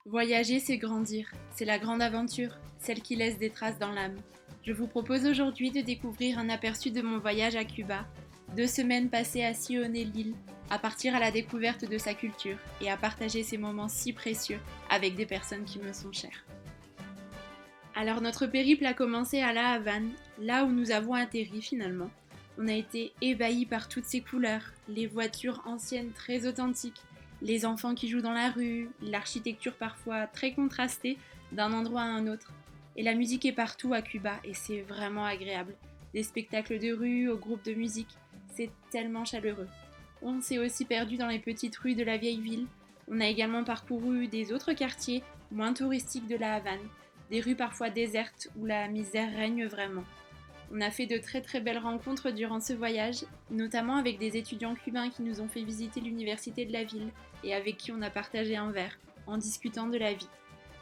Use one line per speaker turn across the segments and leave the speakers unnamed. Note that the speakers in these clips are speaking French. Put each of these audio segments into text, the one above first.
Voyager, c'est grandir, c'est la grande aventure, celle qui laisse des traces dans l'âme. Je vous propose aujourd'hui de découvrir un aperçu de mon voyage à Cuba, 2 semaines passées à sillonner l'île, à partir à la découverte de sa culture et à partager ces moments si précieux avec des personnes qui me sont chères. Alors notre périple a commencé à La Havane, là où nous avons atterri finalement. On a été ébahis par toutes ces couleurs, les voitures anciennes très authentiques, les enfants qui jouent dans la rue, l'architecture parfois très contrastée d'un endroit à un autre. Et la musique est partout à Cuba et c'est vraiment agréable. Des spectacles de rue au groupe de musique, c'est tellement chaleureux. On s'est aussi perdu dans les petites rues de la vieille ville. On a également parcouru des autres quartiers moins touristiques de La Havane, des rues parfois désertes où la misère règne vraiment. On a fait de très très belles rencontres durant ce voyage, notamment avec des étudiants cubains qui nous ont fait visiter l'université de la ville et avec qui on a partagé un verre en discutant de la vie.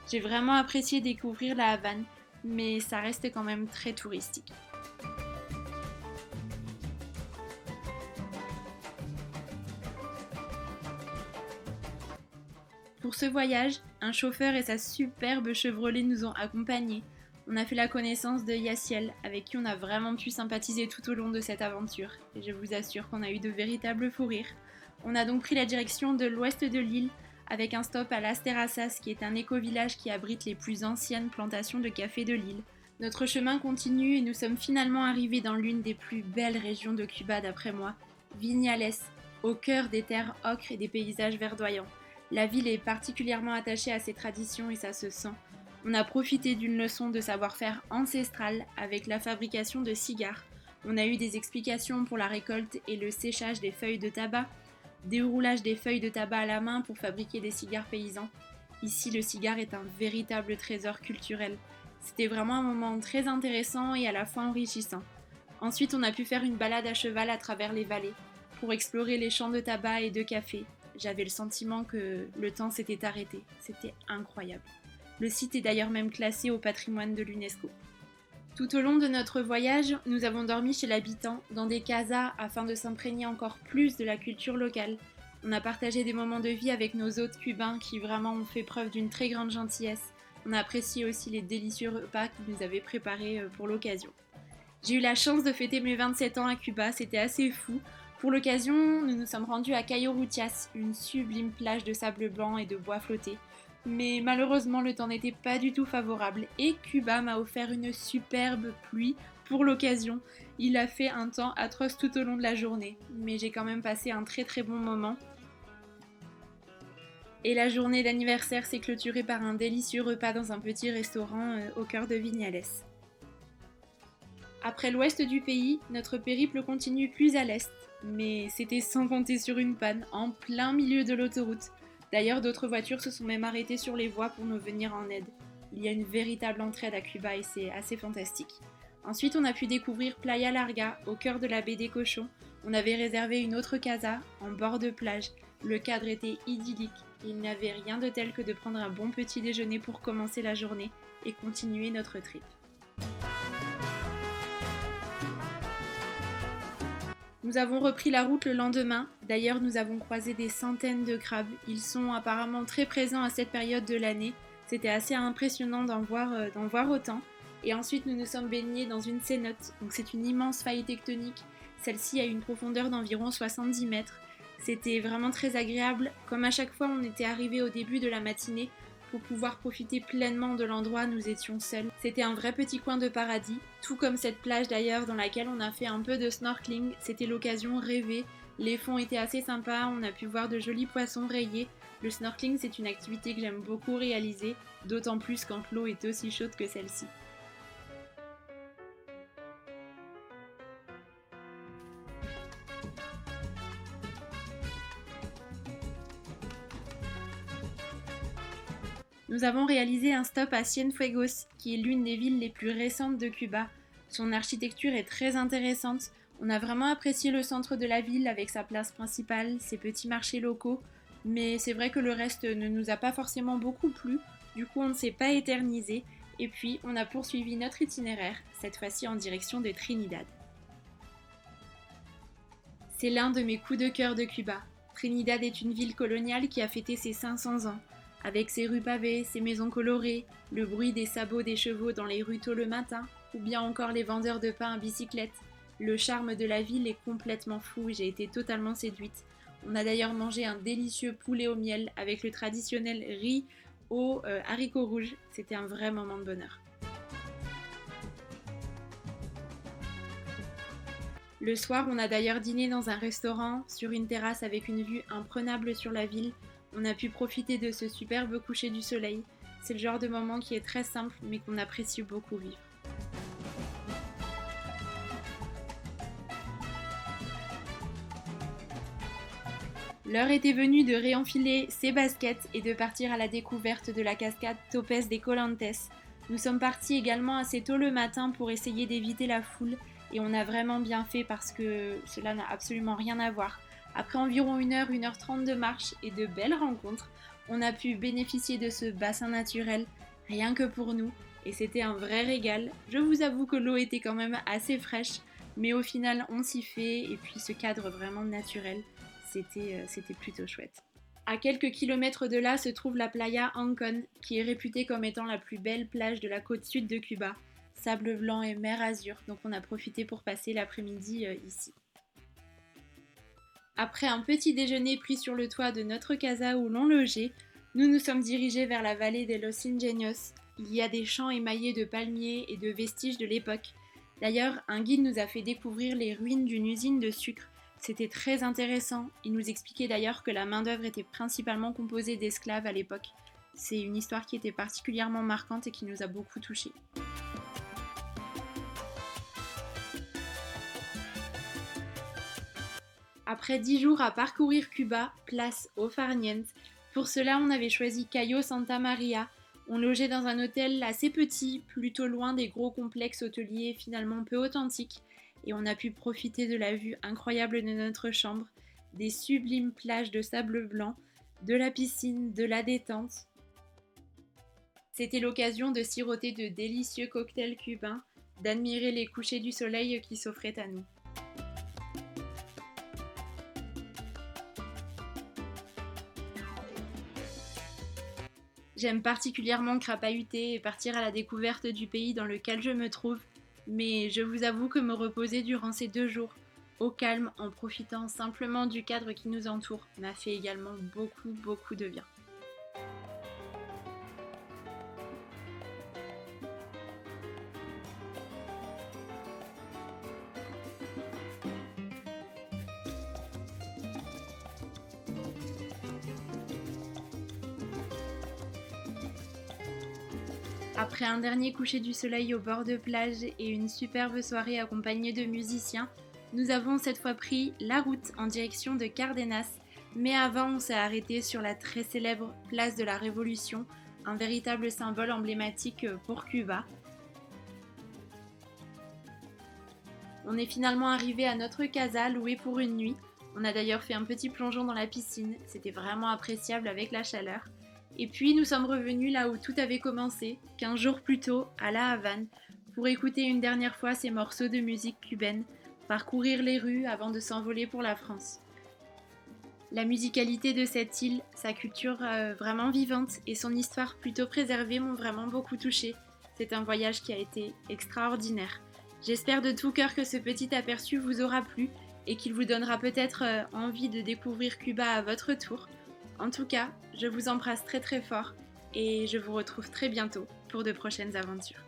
J'ai vraiment apprécié découvrir la Havane, mais ça reste quand même très touristique. Pour ce voyage, un chauffeur et sa superbe Chevrolet nous ont accompagnés. On a fait la connaissance de Yaciel, avec qui on a vraiment pu sympathiser tout au long de cette aventure. Et je vous assure qu'on a eu de véritables fous rires. On a donc pris la direction de l'ouest de l'île, avec un stop à Las Terrassas, qui est un éco-village qui abrite les plus anciennes plantations de café de l'île. Notre chemin continue et nous sommes finalement arrivés dans l'une des plus belles régions de Cuba d'après moi, Vignales, au cœur des terres ocres et des paysages verdoyants. La ville est particulièrement attachée à ses traditions et ça se sent. On a profité d'une leçon de savoir-faire ancestral avec la fabrication de cigares. On a eu des explications pour la récolte et le séchage des feuilles de tabac, déroulage des feuilles de tabac à la main pour fabriquer des cigares paysans. Ici, le cigare est un véritable trésor culturel. C'était vraiment un moment très intéressant et à la fois enrichissant. Ensuite, on a pu faire une balade à cheval à travers les vallées pour explorer les champs de tabac et de café. J'avais le sentiment que le temps s'était arrêté. C'était incroyable. Le site est d'ailleurs même classé au patrimoine de l'UNESCO. Tout au long de notre voyage, nous avons dormi chez l'habitant, dans des casas, afin de s'imprégner encore plus de la culture locale. On a partagé des moments de vie avec nos hôtes cubains qui vraiment ont fait preuve d'une très grande gentillesse. On a apprécié aussi les délicieux repas qu'ils nous avaient préparés pour l'occasion. J'ai eu la chance de fêter mes 27 ans à Cuba, c'était assez fou. Pour l'occasion, nous nous sommes rendus à Cayo Ruchias, une sublime plage de sable blanc et de bois flottés. Mais malheureusement, le temps n'était pas du tout favorable et Cuba m'a offert une superbe pluie pour l'occasion. Il a fait un temps atroce tout au long de la journée, mais j'ai quand même passé un très très bon moment. Et la journée d'anniversaire s'est clôturée par un délicieux repas dans un petit restaurant au cœur de Vignales. Après l'ouest du pays, notre périple continue plus à l'est, mais c'était sans compter sur une panne en plein milieu de l'autoroute. D'ailleurs, d'autres voitures se sont même arrêtées sur les voies pour nous venir en aide. Il y a une véritable entraide à Cuba et c'est assez fantastique. Ensuite, on a pu découvrir Playa Larga, au cœur de la baie des Cochons. On avait réservé une autre casa, en bord de plage. Le cadre était idyllique. Il n'y avait rien de tel que de prendre un bon petit déjeuner pour commencer la journée et continuer notre trip. Nous avons repris la route le lendemain. D'ailleurs, nous avons croisé des centaines de crabes. Ils sont apparemment très présents à cette période de l'année. C'était assez impressionnant d'en voir autant. Et ensuite, nous nous sommes baignés dans une cénote. Donc, c'est une immense faille tectonique. Celle-ci a une profondeur d'environ 70 mètres. C'était vraiment très agréable. Comme à chaque fois, on était arrivé au début de la matinée. Pour pouvoir profiter pleinement de l'endroit, nous étions seuls. C'était un vrai petit coin de paradis, tout comme cette plage d'ailleurs dans laquelle on a fait un peu de snorkeling. C'était l'occasion rêvée. Les fonds étaient assez sympas, on a pu voir de jolis poissons rayés. Le snorkeling, c'est une activité que j'aime beaucoup réaliser, d'autant plus quand l'eau est aussi chaude que celle-ci. Nous avons réalisé un stop à Cienfuegos, qui est l'une des villes les plus récentes de Cuba. Son architecture est très intéressante. On a vraiment apprécié le centre de la ville avec sa place principale, ses petits marchés locaux, mais c'est vrai que le reste ne nous a pas forcément beaucoup plu, du coup on ne s'est pas éternisé, et puis on a poursuivi notre itinéraire, cette fois-ci en direction de Trinidad. C'est l'un de mes coups de cœur de Cuba. Trinidad est une ville coloniale qui a fêté ses 500 ans. Avec ses rues pavées, ses maisons colorées, le bruit des sabots des chevaux dans les rues tôt le matin, ou bien encore les vendeurs de pain à bicyclette. Le charme de la ville est complètement fou et j'ai été totalement séduite. On a d'ailleurs mangé un délicieux poulet au miel avec le traditionnel riz aux haricots rouges. C'était un vrai moment de bonheur. Le soir, on a d'ailleurs dîné dans un restaurant sur une terrasse avec une vue imprenable sur la ville. On a pu profiter de ce superbe coucher du soleil. C'est le genre de moment qui est très simple mais qu'on apprécie beaucoup vivre. L'heure était venue de réenfiler ses baskets et de partir à la découverte de la cascade Topes des Colantes. Nous sommes partis également assez tôt le matin pour essayer d'éviter la foule et on a vraiment bien fait parce que cela n'a absolument rien à voir. Après environ 1h, 1h30 de marche et de belles rencontres, on a pu bénéficier de ce bassin naturel rien que pour nous et c'était un vrai régal. Je vous avoue que l'eau était quand même assez fraîche, mais au final on s'y fait et puis ce cadre vraiment naturel, c'était plutôt chouette. À quelques kilomètres de là se trouve la playa Ancon, qui est réputée comme étant la plus belle plage de la côte sud de Cuba. Sable blanc et mer Azur, donc on a profité pour passer l'après-midi ici. Après un petit déjeuner pris sur le toit de notre casa où l'on logeait, nous nous sommes dirigés vers la vallée de Los Ingenios. Il y a des champs émaillés de palmiers et de vestiges de l'époque. D'ailleurs, un guide nous a fait découvrir les ruines d'une usine de sucre. C'était très intéressant. Il nous expliquait d'ailleurs que la main-d'œuvre était principalement composée d'esclaves à l'époque. C'est une histoire qui était particulièrement marquante et qui nous a beaucoup touchés. Après 10 jours à parcourir Cuba, place au Farniente. Pour cela, on avait choisi Cayo Santa Maria. On logeait dans un hôtel assez petit, plutôt loin des gros complexes hôteliers finalement peu authentiques. Et on a pu profiter de la vue incroyable de notre chambre, des sublimes plages de sable blanc, de la piscine, de la détente. C'était l'occasion de siroter de délicieux cocktails cubains, d'admirer les couchers du soleil qui s'offraient à nous. J'aime particulièrement crapahuter et partir à la découverte du pays dans lequel je me trouve, mais je vous avoue que me reposer durant ces 2 jours, au calme, en profitant simplement du cadre qui nous entoure, m'a fait également beaucoup de bien. Après un dernier coucher du soleil au bord de plage et une superbe soirée accompagnée de musiciens, nous avons cette fois pris la route en direction de Cardenas, mais avant on s'est arrêté sur la très célèbre place de la Révolution, un véritable symbole emblématique pour Cuba. On est finalement arrivé à notre casa louée pour une nuit. On a d'ailleurs fait un petit plongeon dans la piscine, c'était vraiment appréciable avec la chaleur. Et puis nous sommes revenus là où tout avait commencé, 15 jours plus tôt, à La Havane, pour écouter une dernière fois ces morceaux de musique cubaine, parcourir les rues avant de s'envoler pour la France. La musicalité de cette île, sa culture vraiment vivante et son histoire plutôt préservée m'ont vraiment beaucoup touchée. C'est un voyage qui a été extraordinaire. J'espère de tout cœur que ce petit aperçu vous aura plu et qu'il vous donnera peut-être envie de découvrir Cuba à votre tour. En tout cas, je vous embrasse très fort et je vous retrouve très bientôt pour de prochaines aventures.